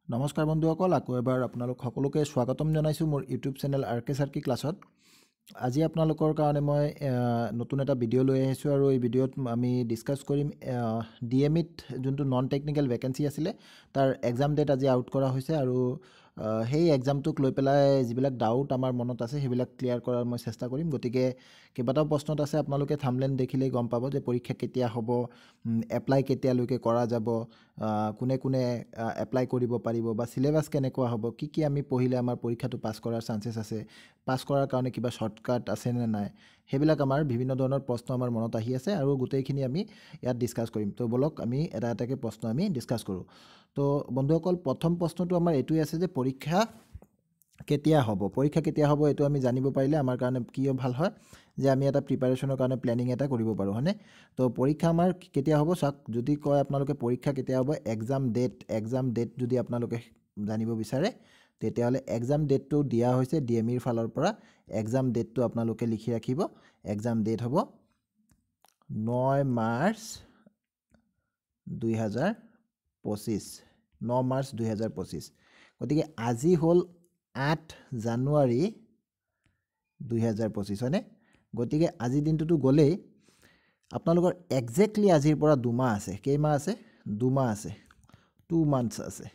নমস্কাৰ বন্ধুসকল, আকৌ এবাৰ আপোনালোক সকলোকে স্বাগতম জনাইছোঁ মোৰ ইউটিউব চেনেল আৰকে সাৰ্কি ক্লাছত। আজি আপোনালোকৰ কাৰণে মই নতুন এটা ভিডিঅ' লৈ আহিছোঁ আৰু এই ভিডিঅ'ত আমি ডিছকাছ কৰিম ডিএমইত যোনটো নন টেকনিকেল ভেকেঞ্চি আছিলে তাৰ এক্সাম ডেট আজি আউট কৰা হৈছে আৰু সেই এক্সামটোক লৈ পেলাই যিবিলাক ডাউট আমাৰ মনত আছে সেইবিলাক ক্লিয়াৰ কৰাৰ মই চেষ্টা কৰিম। গতিকে কেইবাটাও প্ৰশ্নত আছে, আপোনালোকে থাম্বনেইল দেখিলেই গম পাব যে পৰীক্ষা কেতিয়া হ'ব, এপ্লাই কেতিয়ালৈকে কৰা যাব, কোনে কোনে এপ্লাই কৰিব পাৰিব বা চিলেবাছ কেনেকুৱা হ'ব, কি আমি পঢ়িলে আমাৰ পৰীক্ষাটো পাছ কৰাৰ চান্সেছ আছে, পাছ কৰাৰ কাৰণে কিবা শ্বৰ্টকাট আছেনে নাই, সেইবিলাক আমাৰ বিভিন্ন ধৰণৰ প্ৰশ্ন আমাৰ মনত আহি আছে আৰু গোটেইখিনি আমি ইয়াত ডিছকাছ কৰিম। তো বলক আমি এটা এটাকৈ প্ৰশ্ন আমি ডিছকাছ কৰোঁ। তো বন্ধুসকল, প্ৰথম প্ৰশ্নটো আমাৰ এইটোৱে আছে যে পৰীক্ষা কেতিয়া হ'ব এইটো আমি জানিব পাৰিলে আমাৰ কাৰণে কি ভাল হয় যে আমি এটা প্ৰিপাৰেশ্যনৰ কাৰণে প্লেনিং এটা কৰিব পাৰোঁ, হয়নে? তো পৰীক্ষা আমাৰ কেতিয়া হ'ব চাওক, যদি কয় আপোনালোকে পৰীক্ষা কেতিয়া হ'ব, এক্সাম ডেট যদি আপোনালোকে জানিব বিচাৰে তেতিয়াহ'লে এক্সাম ডেটটো দিয়া হৈছে ডিএমইৰ ফালৰ পৰা। এক্সাম ডেটটো আপোনালোকে লিখি ৰাখিব। এক্সাম ডেট হ'ব 9 মাৰ্চ 2025। 9 মাৰ্চ 2025। গতিকে আজি হ'ল 8 জানুৱাৰী 2025, হয়নে? গতিকে আজিৰ দিনটোতো গ'লেই, আপোনালোকৰ একজেক্টলি আজিৰ পৰা 2 মাহ আছে। কেইমাহ আছে? 2 মাহ আছে, 2 মান্থছ আছে,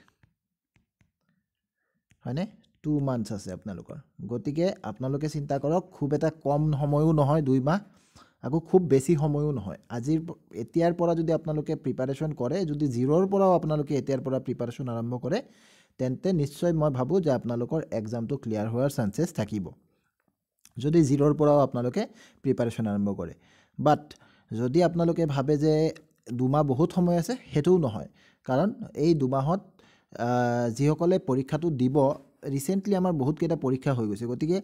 হয়নে? 2 মান্থছ আছে আপোনালোকৰ। গতিকে আপোনালোকে চিন্তা কৰক, খুব এটা কম সময়ো নহয় 2 মাহ, আকৌ খুব বেছি সময়ো নহয়। এতিয়াৰ পৰা যদি আপোনালোকে প্ৰিপাৰেশ্যন কৰে, যদি জিৰ'ৰ পৰাও আপোনালোকে এতিয়াৰ পৰা প্ৰিপাৰেশ্যন আৰম্ভ কৰে, তেন্তে নিশ্চয় মই ভাবোঁ যে আপোনালোকৰ এক্সামটো ক্লিয়াৰ হোৱাৰ চান্সেছ থাকিব, যদি জিৰ'ৰ পৰাও আপোনালোকে প্ৰিপাৰেশ্যন আৰম্ভ কৰে। বাট যদি আপোনালোকে ভাবে যে 2 মাহ বহুত সময় আছে, সেইটোও নহয়। কাৰণ এই 2 মাহত যিসকলে পৰীক্ষাটো দিব, ৰিচেণ্টলি আমাৰ বহুতকেইটা পৰীক্ষা হৈ গৈছে, গতিকে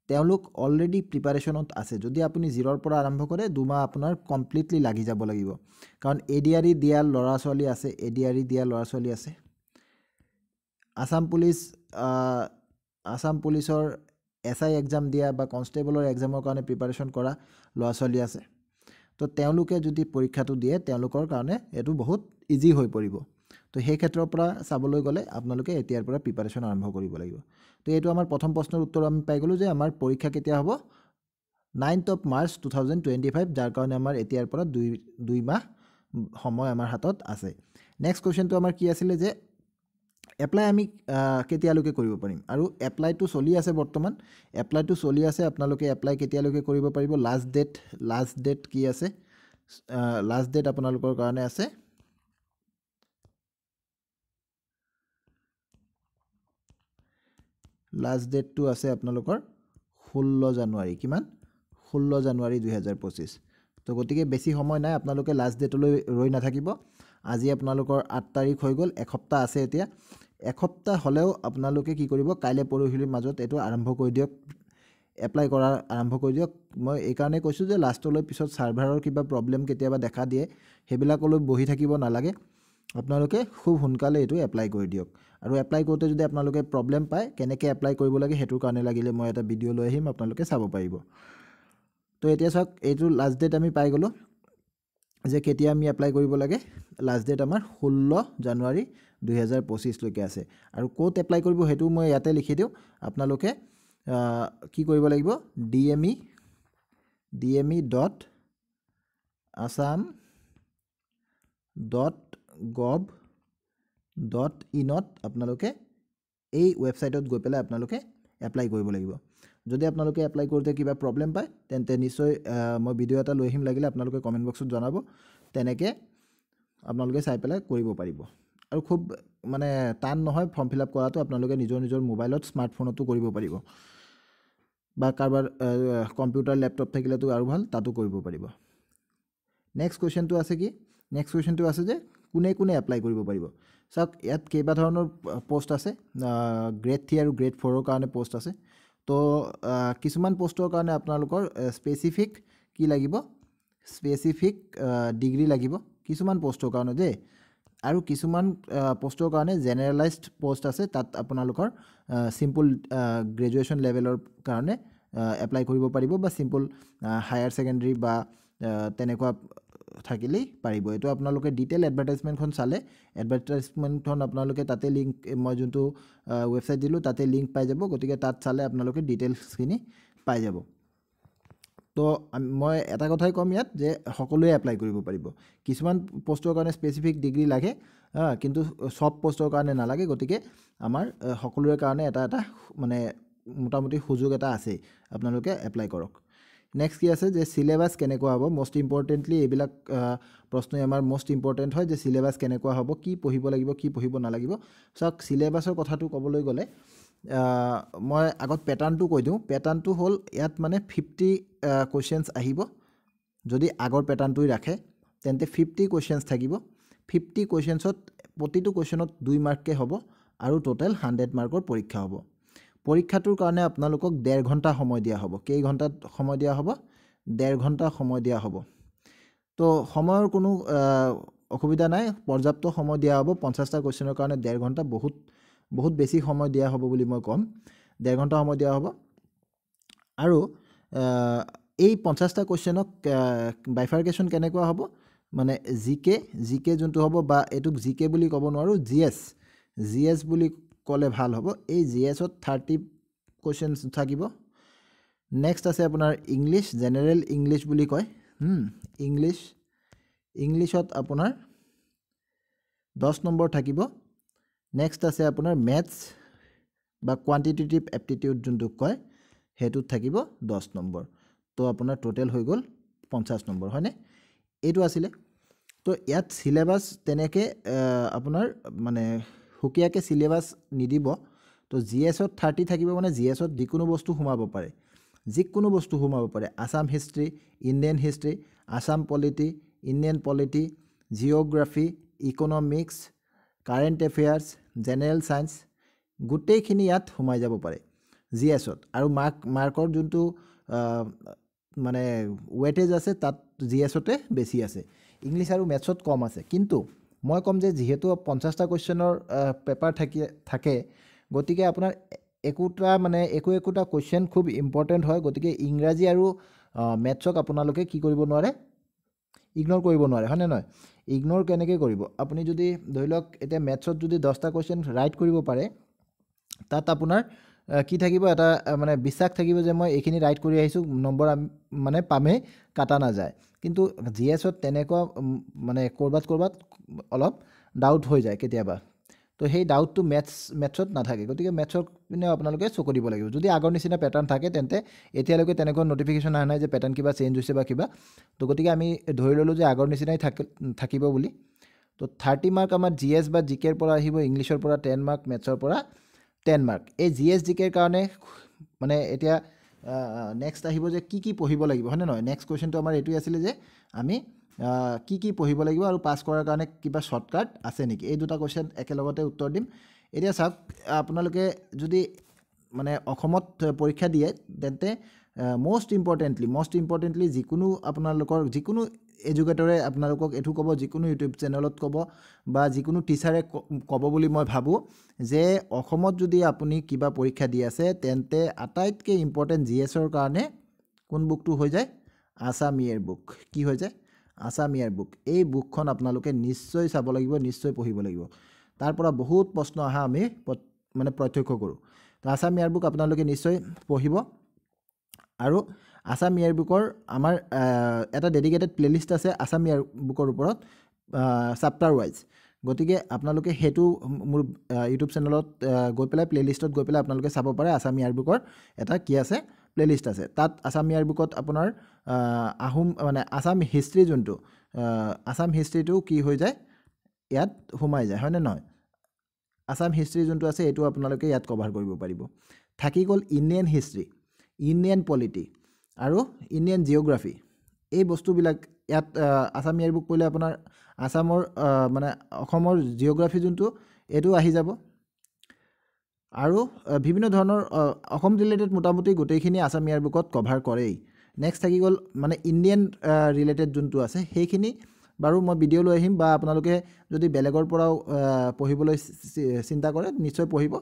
তেওঁলোক অলৰেডি প্ৰিপাৰেশ্যনত আছে। যদি আপুনি জিৰ'ৰ পৰা আৰম্ভ কৰে, 2 মাহ আপোনাৰ কমপ্লিটলি লাগি যাব লাগিব। কাৰণ এডিআৰই দিয়া ল'ৰা ছোৱালী আছে, আসাম পুলিচৰ SI এক্সাম দিয়া বা কনষ্টেবলৰ এক্সামৰ কাৰণে প্ৰিপাৰেশ্যন কৰা ল'ৰা ছোৱালী আছে। তো তেওঁলোকে যদি পৰীক্ষাটো দিয়ে, তেওঁলোকৰ কাৰণে এইটো বহুত ইজি হৈ পৰিব। তো সেই ক্ষেত্ৰৰ পৰা চাবলৈ গ'লে আপোনালোকে এতিয়াৰ পৰা প্ৰিপাৰেশ্যন আৰম্ভ কৰিব লাগিব। তো এইটো আমাৰ প্ৰথম প্ৰশ্নৰ উত্তৰ আমি পাই গ'লোঁ যে আমাৰ পৰীক্ষা কেতিয়া হ'ব, 9 মাৰ্চ 2025, যাৰ কাৰণে আমাৰ এতিয়াৰ পৰা 2 মাহ সময় আমাৰ হাতত আছে। নেক্সট কুৱেশ্যনটো আমাৰ কি আছিলে যে এপ্লাই আমি কেতিয়ালৈকে কৰিব পাৰিম, আৰু এপ্লাইটো চলি আছে বৰ্তমান। আপোনালোকে এপ্লাই কেতিয়ালৈকে কৰিব পাৰিব, লাষ্ট ডেট কি আছে? লাষ্ট ডেট আপোনালোকৰ কাৰণে আছে লাষ্ট ডেটটো আছে আপোনালোকৰ 16 জানুৱাৰী। কিমান? 16 জানুৱাৰী 2025। তো গতিকে বেছি সময় নাই, আপোনালোকে লাষ্ট ডেটলৈ ৰৈ নাথাকিব। আজি আপোনালোকৰ 8 তাৰিখ হৈ গ'ল, এসপ্তাহ আছে এতিয়া। এসপ্তাহ হ'লেও আপোনালোকে কি কৰিব, কাইলৈ পৰহিৰ মাজত এইটো আৰম্ভ কৰি দিয়ক, এপ্লাই কৰা আৰম্ভ কৰি দিয়ক। মই এইকাৰণে কৈছোঁ যে লাষ্টলৈ পিছত ছাৰ্ভাৰৰ কিবা প্ৰব্লেম কেতিয়াবা দেখা দিয়ে, সেইবিলাকলৈ বহি থাকিব নালাগে। আপোনালোকে খুব সোনকালে এইটো এপ্লাই কৰি দিয়ক। আৰু এপ্লাই কৰোঁতে যদি আপোনালোকে প্ৰব্লেম পায়, কেনেকৈ এপ্লাই কৰিব লাগে সেইটোৰ কাৰণে লাগিলে মই এটা ভিডিঅ' লৈ আহিম, আপোনালোকে চাব পাৰিব। তো এতিয়া চাওক, এইটো লাষ্ট ডেট আমি পাই গ'লোঁ যে কেতিয়া আমি এপ্লাই কৰিব লাগে। লাষ্ট ডেট আমাৰ 16 জানুৱাৰী 2025লৈকে আছে। আৰু ক'ত এপ্লাই কৰিব সেইটো মই ইয়াতে লিখি দিওঁ। আপোনালোকে কি কৰিব লাগিব, dme.assam.gov.in আপোনালোকে এই ৱেবছাইটত গৈ পেলাই আপোনালোকে এপ্লাই কৰিব লাগিব। যদি আপোনালোকে এপ্লাই কৰোঁতে কিবা প্ৰব্লেম পায়, তেন্তে নিশ্চয় মই ভিডিঅ' এটা লৈ আহিম, লাগিলে আপোনালোকে কমেণ্ট বক্সত জনাব। তেনেকৈ আপোনালোকে চাই পেলাই কৰিব পাৰিব। আৰু খুব মানে টান নহয় ফৰ্ম ফিল আপ কৰাটো, আপোনালোকে নিজৰ মোবাইলত স্মাৰ্টফোনতো কৰিব পাৰিব, বা কাৰোবাৰ কম্পিউটাৰ লেপটপ থাকিলেতো আৰু ভাল, তাতো কৰিব পাৰিব। নেক্সট কুৱেশ্যনটো আছে কি? নেক্সট কুৱেশ্যনটো আছে যে কোনে কোনে এপ্লাই কৰিব পাৰিব। চাওক, ইয়াত কেইবা ধৰণৰ পোষ্ট আছে। গ্ৰেড 3 আৰু গ্ৰেড 4ৰ কাৰণে পোষ্ট আছে। তো কিছুমান পোষ্টৰ কাৰণে আপোনালোকৰ স্পেচিফিক কি লাগিব, স্পেচিফিক ডিগ্ৰী লাগিব কিছুমান পোষ্টৰ কাৰণে দেই। আৰু কিছুমান পোষ্টৰ কাৰণে জেনেৰেলাইজড পোষ্ট আছে, তাত আপোনালোকৰ চিম্পল গ্ৰেজুৱেশ্যন লেভেলৰ কাৰণে এপ্লাই কৰিব পাৰিব, বা চিম্পল হায়াৰ ছেকেণ্ডেৰী বা তেনেকুৱা থাকিলেই পাৰিব এইটো আপোনালোকে ডিটেইল এডভাৰটাইজমেণ্টখন চালে এডভাৰটাইজমেণ্টখন আপোনালোকে তাতে লিংক মই যোনটো ৱেবছাইট দিলোঁ তাতে লিংক পাই যাব গতিকে তাত চালে আপোনালোকে ডিটেইলছখিনি পাই যাব তো মই এটা কথাই ক'ম ইয়াত যে সকলোৱে এপ্লাই কৰিব পাৰিব কিছুমান পোষ্টৰ কাৰণে স্পেচিফিক ডিগ্ৰী লাগে কিন্তু সব পোষ্টৰ কাৰণে নালাগে গতিকে আমাৰ সকলোৰে কাৰণে এটা মানে মোটামুটি সুযোগ এটা আছে আপোনালোকে এপ্লাই কৰক নেক্সট কি আছে যে সিলেবাস কেনেকুৱা হ'ব মোষ্ট ইম্পৰ্টেণ্টলি এইবিলাক প্ৰশ্নই আমাৰ মোষ্ট ইম্পৰ্টেণ্ট হয় যে সিলেবাস কেনেকুৱা হ'ব কি পঢ়িব লাগিব কি পঢ়িব নালাগিব চাওক সিলেবাসৰ কথাটো ক'বলৈ গ'লে মই আগত পেটাৰ্ণটো কৈ দিওঁ পেটাৰ্ণটো হ'ল ইয়াত মানে 50 কুৱেশ্যনছ আহিব যদি আগৰ পেটাৰ্ণটোই ৰাখে তেন্তে 50 কুৱেশ্যনছ থাকিব 50 কুৱেশ্যনছত প্ৰতিটো কুৱেশ্যনত 2 মাৰ্ককে হ'ব আৰু টোটেল 100 মাৰ্কৰ পৰীক্ষা হ'ব পৰীক্ষাটোৰ কাৰণে আপোনালোকক 1.5 ঘণ্টা সময় দিয়া হ'ব কেই ঘণ্টাত সময় দিয়া হ'ব 1.5 ঘণ্টা সময় দিয়া হ'ব তো সময়ৰ কোনো অসুবিধা নাই পৰ্যাপ্ত সময় দিয়া হ'ব 50টা কুৱেশ্যনৰ কাৰণে 1.5 ঘণ্টা বহুত বেছি সময় দিয়া হ'ব বুলি মই ক'ম 1.5 ঘণ্টা সময় দিয়া হ'ব আৰু এই 50টা কুৱেশ্যনক বাইফাৰ্কেশ্যন কেনেকুৱা হ'ব মানে জিকে যোনটো হ'ব বা এটোক জিকে বুলি ক'ব নোৱাৰো জিএছ বুলি ক'লে ভাল হ'ব এই জিএছত 30 কুৱেশ্যনছ থাকিব নেক্সট আছে আপোনাৰ ইংলিছ জেনেৰেল ইংলিছ বুলি কয় ইংলিছত আপোনাৰ 10 নম্বৰ থাকিব নেক্সট আছে আপোনাৰ মেথছ বা কোৱান্টিটেটিভ এপ্টিটিউড যোনটো কয় হেতুত থাকিব 10 নম্বৰ তো আপোনাৰ টোটেল হৈ গ'ল 50 নম্বৰ হয়নে এইটো আছিলে তো ইয়াত সিলেবাস তেনেকে আপোনাৰ মানে হুকিয়াকে সিলেবাস নিদিব তো জিএছত 30 থাকিব মানে জিএছত যিকোনো বস্তু সোমাব পাৰে Assam history Indian history Assam polity Indian polity geography economics current affairs general science গোটেইখিনি ইয়াত সোমাই যাব পাৰে জিএছত আৰু মাৰ্কৰ যোনটো মানে ওয়েটেজ আছে তাত জিএছতে বেছি আছে ইংলিছ আৰু মেথছত কম আছে কিন্তু মই কম যে যেহেতু 50টা কুৱেশ্যনৰ পেপাৰ থাকে গতিকে আপোনাৰ একোটা কুৱেশ্যন খুব ইম্পৰ্টেণ্ট হয় গতিকে ইংৰাজী আৰু মেথছক আপোনালোকে কি কৰিব নোৱাৰে ইগনোৰ কৰিব নোৱাৰে হয়নে নহয় ইগনোৰ কেনেকৈ কৰিব আপুনি যদি ধৰি লওক এতিয়া মেথছত যদি 10টা কুৱেশ্যন ৰাইট কৰিব পাৰে তাত আপোনাৰ কি থাকিব এটা মানে বিশ্বাস থাকিব যে মই এইখিনি ৰাইট কৰি আহিছোঁ নম্বৰ মানে পামেই কাটা নাযায় কিন্তু জিএছত তেনেকুৱা মানে কৰবাত অলপ ডাউট হৈ যায় কেতিয়াবা তো সেই ডাউটটো মেথছত নাথাকে গতিকে মেথছৰ পিনে আপোনালোকে চকু দিব লাগিব যদি আগৰ নিচিনা পেটাৰ্ণ থাকে তেন্তে এতিয়ালৈকে তেনেকুৱা নটিফিকেশ্যন অহা নাই যে পেটাৰ্ণ কিবা চেঞ্জ হৈছে বা কিবা তো গতিকে আমি ধৰি ল'লোঁ যে আগৰ নিচিনাই থাকিব বুলি তো 30 মাৰ্ক আমাৰ জিএছ বা জিকেৰ পৰা আহিব ইংলিছৰ পৰা 10 মাৰ্ক মেথছৰ পৰা 10 মাৰ্ক এই জিএছ জিকেৰ কাৰণে মানে এতিয়া নেক্সট আহিব যে কি পঢ়িব লাগিব হয়নে নহয় নেক্সট কুৱেশ্যনটো আমাৰ এইটোৱে আছিলে যে আমি কি পঢ়িব লাগিব আৰু পাছ কৰাৰ কাৰণে কিবা শ্বৰ্টকাট আছে নেকি এই দুটা কুৱেশ্যন একেলগতে উত্তৰ দিম এতিয়া চাওক আপোনালোকে যদি মানে অসমত পৰীক্ষা দিয়ে তেন্তে মোষ্ট ইম্পৰ্টেণ্টলি যিকোনো আপোনালোকৰ যিকোনো এডুকেটৰে আপোনালোকক এইটো ক'ব যিকোনো ইউটিউব চেনেলত ক'ব বা যিকোনো টিচাৰে ক'ব বুলি মই ভাবোঁ যে অসমত যদি আপুনি কিবা পৰীক্ষা দি আছে তেন্তে আটাইতকৈ ইম্পৰ্টেণ্ট জিএছৰ কাৰণে কোন বুকটো হৈ যায় আসাম ইয়েৰ বুক কি হৈ যায় আসাম ইয়েৰ বুক এই বুকখন আপোনালোকে নিশ্চয় চাব লাগিব নিশ্চয় পঢ়িব লাগিব তাৰ পৰা বহুত প্ৰশ্ন আহা আমি মানে প্ৰত্যক্ষ কৰোঁ তো আসাম ইয়েৰ বুক আপোনালোকে নিশ্চয় পঢ়িব আৰু আসাম ইয়েৰ বুকৰ আমাৰ এটা ডেডিকেটেড প্লেলিষ্ট আছে আসাম ইয়েৰ বুকৰ ওপৰত চেপ্টাৰ ৱাইজ গতিকে আপোনালোকে সেইটো মোৰ ইউটিউব চেনেলত গৈ পেলাই প্লেলিষ্টত গৈ পেলাই আপোনালোকে চাব পাৰে আসাম ইয়েৰ বুকৰ এটা কি আছে প্লেলিষ্ট আছে তাত আসাম ইয়েৰ বুকত আপোনাৰ আহোম মানে আসাম হিষ্ট্ৰী যোনটো আসাম হিষ্ট্ৰীটো কি হৈ যায় ইয়াত সোমাই যায় হয়নে নহয় আসাম হিষ্ট্ৰী যোনটো আছে এইটো আপোনালোকে ইয়াত কভাৰ কৰিব পাৰিব থাকি গ'ল ইণ্ডিয়ান হিষ্ট্ৰী ইণ্ডিয়ান পলিটি আৰু ইণ্ডিয়ান জিঅ'গ্ৰাফি এই বস্তুবিলাক ইয়াত আসাম ইয়েৰ বুক পঢ়িলে আপোনাৰ আসামৰ মানে অসমৰ জিঅ'গ্ৰাফি যোনটো এইটো আহি যাব আৰু বিভিন্ন ধৰণৰ অসম ৰিলেটেড মোটামুটি গোটেইখিনি আসাম ইয়েৰ বুকত কভাৰ কৰেই নেক্সট থাকি গ'ল মানে ইণ্ডিয়ান ৰিলেটেড যোনটো আছে সেইখিনি বাৰু মই ভিডিঅ' লৈ আহিম বা আপোনালোকে যদি বেলেগৰ পৰাও পঢ়িবলৈ চিন্তা কৰে নিশ্চয় পঢ়িব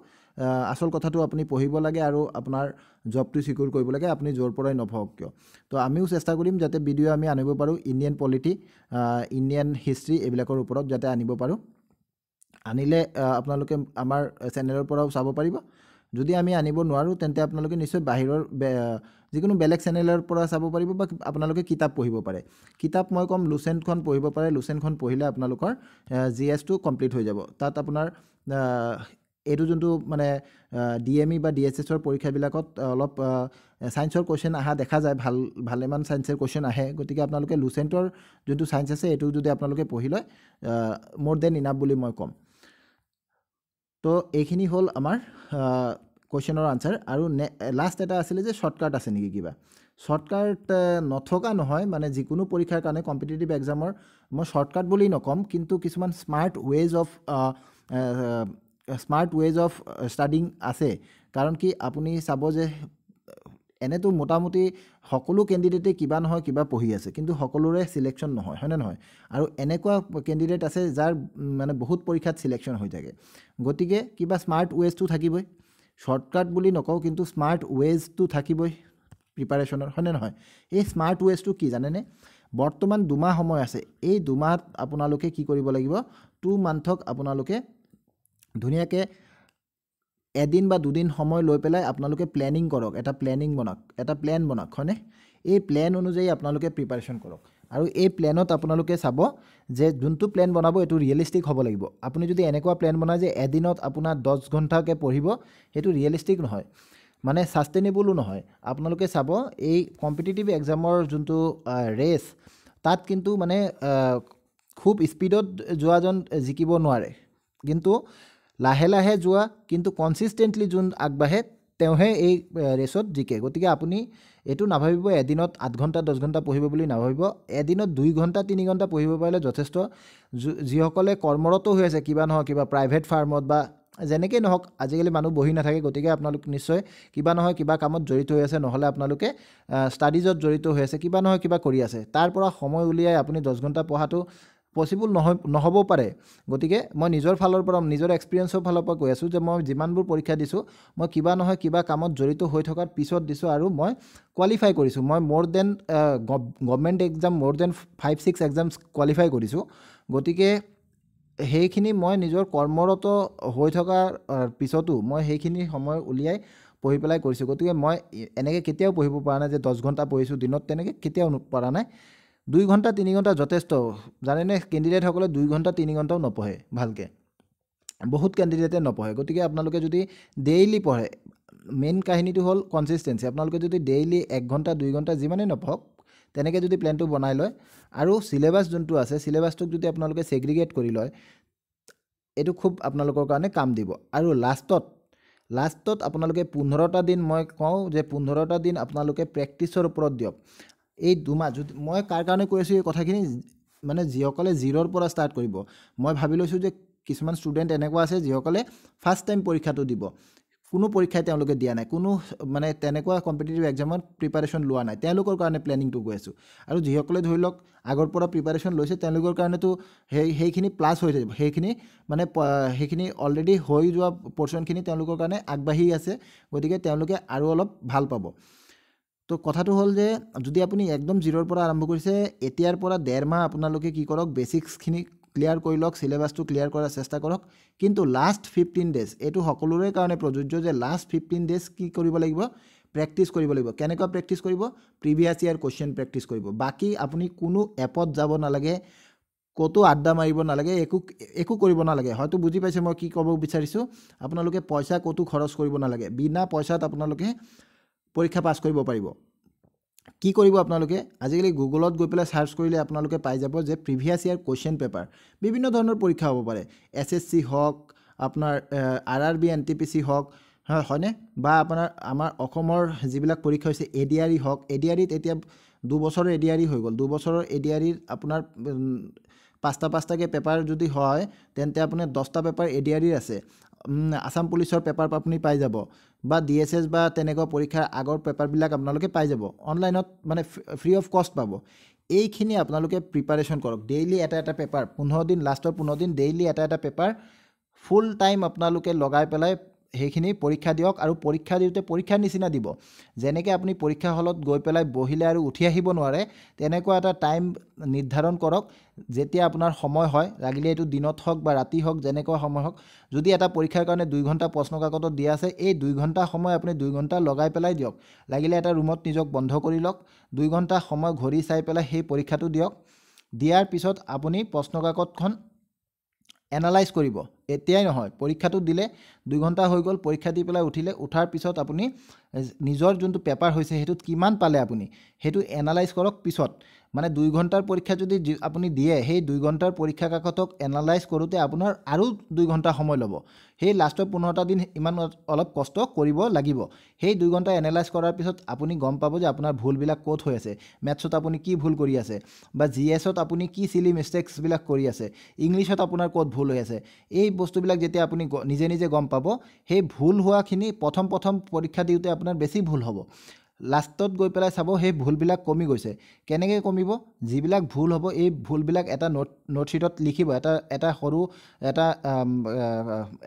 আসল কথাটো আপুনি পঢ়িব লাগে আৰু আপোনাৰ জবটো সিকিউৰ কৰিব লাগে আপুনি য'ৰ পৰাই নপঢ়ক কিয় তো আমিও চেষ্টা কৰিম যাতে ভিডিঅ' আমি আনিব পাৰোঁ ইণ্ডিয়ান পলিটি ইণ্ডিয়ান হিষ্ট্ৰী এইবিলাকৰ ওপৰত যাতে আনিব পাৰোঁ আনিলে আপোনালোকে আমাৰ চেনেলৰ পৰাও চাব পাৰিব যদি আমি আনিব নোৱাৰোঁ তেন্তে আপোনালোকে নিশ্চয় বাহিৰৰ যিকোনো বেলেগ চেনেলৰ পৰা চাব পাৰিব বা আপোনালোকে কিতাপ পঢ়িব পাৰে কিতাপ মই কম লুচেণ্টখন পঢ়িব পাৰে লুচেণ্টখন পঢ়িলে আপোনালোকৰ জিএছটো কমপ্লিট হৈ যাব তাত আপোনাৰ এইটো যোনটো মানে ডিএমই বা ডিএছএছৰ পৰীক্ষাবিলাকত অলপ সায়েন্সৰ কোৱেশ্চন আহা দেখা যায় ভালেমান সায়েন্সৰ কোৱেশ্চন আহে গতিকে আপোনালোকে লুচেণ্টৰ যোনটো সায়েন্স আছে এইটো যদি আপোনালোকে পঢ়ি লয় মোৰ দেন ইনাফ বুলি মই ক'ম তো এইখিনি হ'ল আমাৰ কুৱেশ্যনৰ আনচাৰ আৰু লাষ্ট এটা আছিলে যে শ্বৰ্টকাট আছে নেকি কিবা শ্বৰ্টকাট নথকা নহয় মানে যিকোনো পৰীক্ষাৰ কাৰণে কম্পিটিটিভ এক্সামৰ মই শ্বৰ্টকাট বুলি নক'ম কিন্তু কিছুমান স্মাৰ্ট ৱেজ অফ ষ্টাডিং আছে কাৰণ কি আপুনি চাব যে এনেতো মোটামুটি সকলো কেণ্ডিডেটে কিবা নহয় কিবা পঢ়ি আছে কিন্তু সকলোৰে চিলেকশ্যন নহয় হয়নে নহয় আৰু এনেকুৱা কেণ্ডিডেট আছে যাৰ মানে বহুত পৰীক্ষাত চিলেকশ্যন হৈ থাকে গতিকে কিবা স্মাৰ্ট ৱেজটো থাকিবই শ্বৰ্টকাট বুলি নকওঁ কিন্তু স্মাৰ্ট ৱেজটো থাকিবই প্ৰিপাৰেশ্যনৰ হয়নে নহয় এই স্মাৰ্ট ৱেজটো কি জানেনে বৰ্তমান 2 মাহ সময় আছে এই 2 মাহত আপোনালোকে কি কৰিব লাগিব 2 মান্থক আপোনালোকে ধুনীয়াকৈ এদিন বা দুদিন সময় লৈ পেলাই আপোনালোকে প্লেনিং কৰক এটা প্লেন বনাওক হয়নে এই প্লেন অনুযায়ী আপোনালোকে প্ৰিপাৰেশ্যন কৰক আৰু এই প্লেনত আপোনালোকে চাব যে যোনটো প্লেন বনাব এইটো ৰিয়েলিষ্টিক হ'ব লাগিব আপুনি যদি এনেকুৱা প্লেন বনায় যে এদিনত আপোনাৰ 10 ঘণ্টাকৈ পঢ়িব সেইটো ৰিয়েলিষ্টিক নহয় মানে ছাষ্টেইনেবলো নহয় আপোনালোকে চাব এই কম্পিটিটিভ এক্সামৰ যোনটো ৰেচ তাত কিন্তু মানে খুব স্পীডত যোৱাজন জিকিব নোৱাৰে কিন্তু লাহে লাহে যোৱা কিন্তু কনচিষ্টেণ্টলি যোন আগবাঢ়ে তেওঁহে এই ৰেচত জিকে গতিকে আপুনি এইটো নাভাবিব এদিনত 8 ঘণ্টা 10 ঘণ্টা পঢ়িব বুলি নাভাবিব এদিনত 2 ঘণ্টা 3 ঘণ্টা পঢ়িব পাৰিলে যথেষ্ট যিসকলে কৰ্মৰত হৈ আছে কিবা নহয় কিবা প্ৰাইভেট ফাৰ্মত বা যেনেকৈ নহওক আজিকালি মানুহ বহি নাথাকে গতিকে আপোনালোক নিশ্চয় কিবা নহয় কিবা কামত জড়িত হৈ আছে নহ'লে আপোনালোকে ষ্টাডিজত জড়িত হৈ আছে কিবা নহয় কিবা কৰি আছে তাৰ পৰা সময় উলিয়াই আপুনি 10 ঘণ্টা পঢ়াটো পচিবল নহ'ব পাৰে গতিকে মই নিজৰ ফালৰ পৰা নিজৰ এক্সপিৰিয়েঞ্চৰ ফালৰ পৰা কৈ আছোঁ যে মই যিমানবোৰ পৰীক্ষা দিছোঁ মই কিবা নহয় কিবা কামত জড়িত হৈ থকাৰ পিছত দিছোঁ আৰু মই কোৱালিফাই কৰিছোঁ মই মোৰ দেন গভৰ্ণমেণ্ট এক্সাম মোৰ দেন 5-6 এক্সামছ কোৱালিফাই কৰিছোঁ গতিকে সেইখিনি মই নিজৰ কৰ্মৰত হৈ থকাৰ পিছতো মই সেইখিনি সময় উলিয়াই পঢ়ি পেলাই কৰিছোঁ গতিকে মই এনেকৈ কেতিয়াও পঢ়িব পৰা নাই যে 10 ঘণ্টা পঢ়িছোঁ দিনত তেনেকৈ কেতিয়াও পৰা নাই 2 ঘণ্টা 3 ঘণ্টা যথেষ্ট জানেনে কেণ্ডিডেটসকলে 2 ঘণ্টা 3 ঘণ্টাও নপঢ়ে ভালকৈ বহুত কেণ্ডিডেটে নপঢ়ে গতিকে আপোনালোকে যদি ডেইলি পঢ়ে মেইন কাহিনীটো হ'ল কনচিষ্টেঞ্চি আপোনালোকে যদি ডেইলি 1 ঘণ্টা 2 ঘণ্টা যিমানেই নপঢ়ক তেনেকৈ যদি প্লেনটো বনাই লয় আৰু চিলেবাছ যোনটো আছে চিলেবাছটোক যদি আপোনালোকে ছেগ্ৰিগেট কৰি লয় এইটো খুব আপোনালোকৰ কাৰণে কাম দিব আৰু লাষ্টত আপোনালোকে 15টা দিন মই কওঁ যে 15টা দিন আপোনালোকে প্ৰেক্টিছৰ ওপৰত দিয়ক এই 2 মাহ যদি মই কাৰ কাৰণে কৈ আছোঁ এই কথাখিনি মানে যিসকলে 0ৰ পৰা ষ্টাৰ্ট কৰিব মই ভাবি লৈছোঁ যে কিছুমান ষ্টুডেণ্ট এনেকুৱা আছে যিসকলে ফাৰ্ষ্ট টাইম পৰীক্ষাটো দিব কোনো পৰীক্ষাই তেওঁলোকে দিয়া নাই কোনো মানে তেনেকুৱা কম্পিটিটিভ এক্সামত প্ৰিপাৰেশ্যন লোৱা নাই তেওঁলোকৰ কাৰণে প্লেনিংটো গৈ আছোঁ আৰু যিসকলে ধৰি লওক আগৰ পৰা প্ৰিপাৰেশ্যন লৈছে তেওঁলোকৰ কাৰণেতো সেইখিনি প্লাছ হৈ যাব সেইখিনি অলৰেডি হৈ যোৱা পৰ্চনখিনি তেওঁলোকৰ কাৰণে আগবাঢ়ি আছে গতিকে তেওঁলোকে আৰু অলপ ভাল পাব তো কথাটো হ'ল যে যদি আপুনি একদম 0ৰ পৰা আৰম্ভ কৰিছে এতিয়াৰ পৰা 1.5 মাহ আপোনালোকে কি কৰক বেচিক্সখিনি ক্লিয়াৰ কৰি লওক চিলেবাছটো ক্লিয়াৰ কৰাৰ চেষ্টা কৰক কিন্তু লাষ্ট 15 ডেজ এইটো সকলোৰে কাৰণে প্ৰযোজ্য যে লাষ্ট 15 ডেজ কি কৰিব লাগিব প্ৰেক্টিছ কৰিব লাগিব কেনেকুৱা প্ৰেক্টিছ কৰিব প্ৰিভিয়াছ ইয়াৰ কুৱেশ্যন প্ৰেক্টিছ কৰিব বাকী আপুনি কোনো এপত যাব নালাগে ক'তো আড্ডা মাৰিব নালাগে একো কৰিব নালাগে হয়তো বুজি পাইছে মই কি ক'ব বিচাৰিছোঁ আপোনালোকে পইচা ক'তো খৰচ কৰিব নালাগে বিনা পইচাত আপোনালোকে পৰীক্ষা পাছ কৰিব পাৰিব কি কৰিব আপোনালোকে আজিকালি গুগলত গৈ পেলাই সাৰ্চ কৰিলে আপোনালোকে পাই যাব যে প্ৰিভিয়াছ ইয়াৰ কুৱেশ্যন পেপাৰ বিভিন্ন ধৰণৰ পৰীক্ষা হ'ব পাৰে এছএছসি হওক আপোনাৰ আৰআৰবি এনটিপিসি হওক হয়নে বা আমাৰ অসমৰ যিবিলাক পৰীক্ষা হৈছে এডিআৰই হওক এডিআৰইত এতিয়া 2 বছৰৰ এডিআৰই হৈ গ'ল 2 বছৰৰ এডিআৰইৰ আপোনাৰ 5টাকৈ পেপাৰ যদি হয় তেন্তে আপোনাৰ 10টা পেপাৰ এডিআৰইৰ আছে আসাম পুলিচৰ পেপাৰ আপুনি পাই যাব বা ডিএছএছ বা তেনেকুৱা পৰীক্ষাৰ আগৰ পেপাৰবিলাক আপোনালোকে পাই যাব অনলাইনত মানে ফ্ৰী অফ কষ্ট পাব এইখিনি আপোনালোকে প্ৰিপাৰেশ্যন কৰক ডেইলি এটা পেপাৰ 15 দিন লাষ্টৰ 15 দিন ডেইলি এটা পেপাৰ ফুল টাইম আপোনালোকে লগাই পেলাই সেইখিনি পৰীক্ষা দিয়ক আৰু পৰীক্ষা দিওঁতে পৰীক্ষাৰ নিচিনা দিব যেনেকৈ আপুনি পৰীক্ষা হলত গৈ পেলাই বহিলে আৰু উঠি আহিব নোৱাৰে তেনেকুৱা এটা টাইম নিৰ্ধাৰণ কৰক যেতিয়া আপোনাৰ সময় হয় লাগিলে এইটো দিনত হওক বা ৰাতি হওক যেনেকুৱা সময় হওক যদি এটা পৰীক্ষাৰ কাৰণে 2 ঘণ্টা প্ৰশ্ন কাকতত দিয়া আছে এই 2 ঘণ্টা সময় আপুনি 2 ঘণ্টা লগাই পেলাই দিয়ক লাগিলে এটা ৰুমত নিজক বন্ধ কৰি লওক 2 ঘণ্টা সময় ঘড়ী চাই পেলাই সেই পৰীক্ষাটো দিয়ক দিয়াৰ পিছত আপুনি প্ৰশ্ন কাকতখন এনালাইজ কৰিব এতিয়াই নহয় পৰীক্ষাটো দিলে 2 ঘণ্টা হৈ গ'ল পৰীক্ষা দি পেলাই উঠিলে উঠাৰ পিছত আপুনি নিজৰ যোনটো পেপাৰ হৈছে হেতুত কিমান পালে আপুনি হেতু এনালাইজ কৰক পিছত মানে 2 ঘণ্টাৰ পৰীক্ষা যদি আপুনি দিয়ে সেই 2 ঘণ্টাৰ পৰীক্ষা কাকতক এনালাইজ কৰোতে আপোনাৰ আৰু 2 ঘণ্টা সময় ল'ব সেই লাষ্টৰ 15টা দিন ইমান অলপ কষ্ট কৰিব লাগিব সেই 2 ঘণ্টা এনালাইজ কৰাৰ পিছত আপুনি গম পাব যে আপোনাৰ ভুলবিলাক ক'ত হৈ আছে ম্যাথছত আপুনি কি ভুল কৰি আছে বা জিএছত আপুনি কি সিলি মিস্টেকস বিলাক কৰি আছে ইংলিশত আপোনাৰ ক'ত ভুল হৈ আছে এই বস্তুবিলাক যেতিয়া আপুনি নিজে নিজে গম পাব সেই ভুল হোৱাখিনি প্ৰথম পৰীক্ষা দিওঁতে আপোনাৰ বেছি ভুল হ'ব লাষ্টত গৈ পেলাই চাব সেই ভুলবিলাক কমি গৈছে কেনেকৈ কমিব যিবিলাক ভুল হ'ব এই ভুলবিলাক এটা নোটশিটত লিখিব এটা সৰু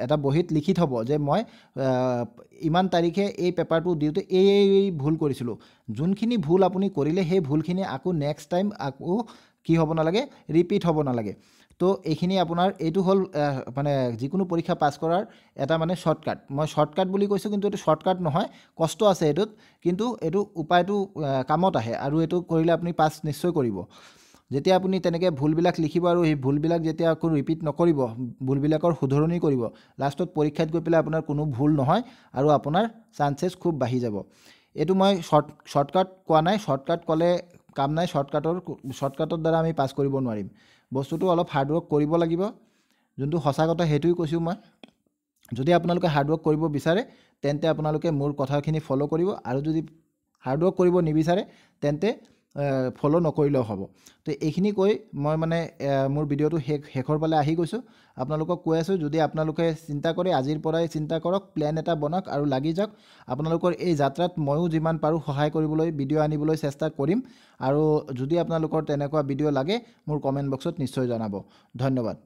এটা বহিত লিখি থব যে মই ইমান তাৰিখে এই পেপাৰটো দিওঁতে এই ভুল কৰিছিলোঁ যোনখিনি ভুল আপুনি কৰিলে সেই ভুলখিনি আকৌ নেক্সট টাইম আকৌ কি হ'ব নালাগে ৰিপিট হ'ব নালাগে তো এইখিনি আপোনাৰ এইটো হ'ল মানে যিকোনো পৰীক্ষা পাছ কৰাৰ এটা মানে শৰ্টকাট মই শৰ্টকাট বুলি কৈছোঁ কিন্তু এইটো শৰ্টকাট নহয় কষ্ট আছে এইটোত কিন্তু এইটো উপায়টো কামত আহে আৰু এইটো কৰিলে আপুনি পাছ নিশ্চয় কৰিব যেতিয়া আপুনি তেনেকৈ ভুলবিলাক লিখিব আৰু সেই ভুলবিলাক যেতিয়া আকৌ ৰিপিট নকৰিব ভুলবিলাকৰ শুধৰণি কৰিব লাষ্টত পৰীক্ষাত গৈ পেলাই আপোনাৰ কোনো ভুল নহয় আৰু আপোনাৰ চান্সেছ খুব বাঢ়ি যাব এইটো মই শৰ্টকাট কোৱা নাই শৰ্টকাট ক'লে কাম নাই শৰ্টকাটৰ দ্বাৰা আমি পাছ কৰিব নোৱাৰিম বস্তুটো অলপ হাৰ্ডৱৰ্ক কৰিব লাগিব যোনটো সঁচা কথা সেইটোই কৈছোঁ মই যদি আপোনালোকে হাৰ্ডৱৰ্ক কৰিব বিচাৰে তেন্তে আপোনালোকে মোৰ কথাখিনি ফলো কৰিব আৰু যদি হাৰ্ডৱৰ্ক কৰিব নিবিচাৰে তেন্তে ফলো নকৰিলেও হ'ব তো এইখিনি কৈ মই মানে মোৰ ভিডিঅ'টো শেষৰ ফালে আহি গৈছোঁ আপোনালোকক কৈ আছোঁ যদি আপোনালোকে চিন্তা কৰে আজিৰ পৰাই চিন্তা কৰক প্ল্যান এটা বনাওক আৰু লাগি যাওক আপোনালোকৰ এই যাত্ৰাত ময়ো যিমান পাৰোঁ সহায় কৰিবলৈ ভিডিঅ' আনিবলৈ চেষ্টা কৰিম আৰু যদি আপোনালোকৰ তেনেকুৱা ভিডিঅ' লাগে মোৰ কমেণ্ট বক্সত নিশ্চয় জনাব ধন্যবাদ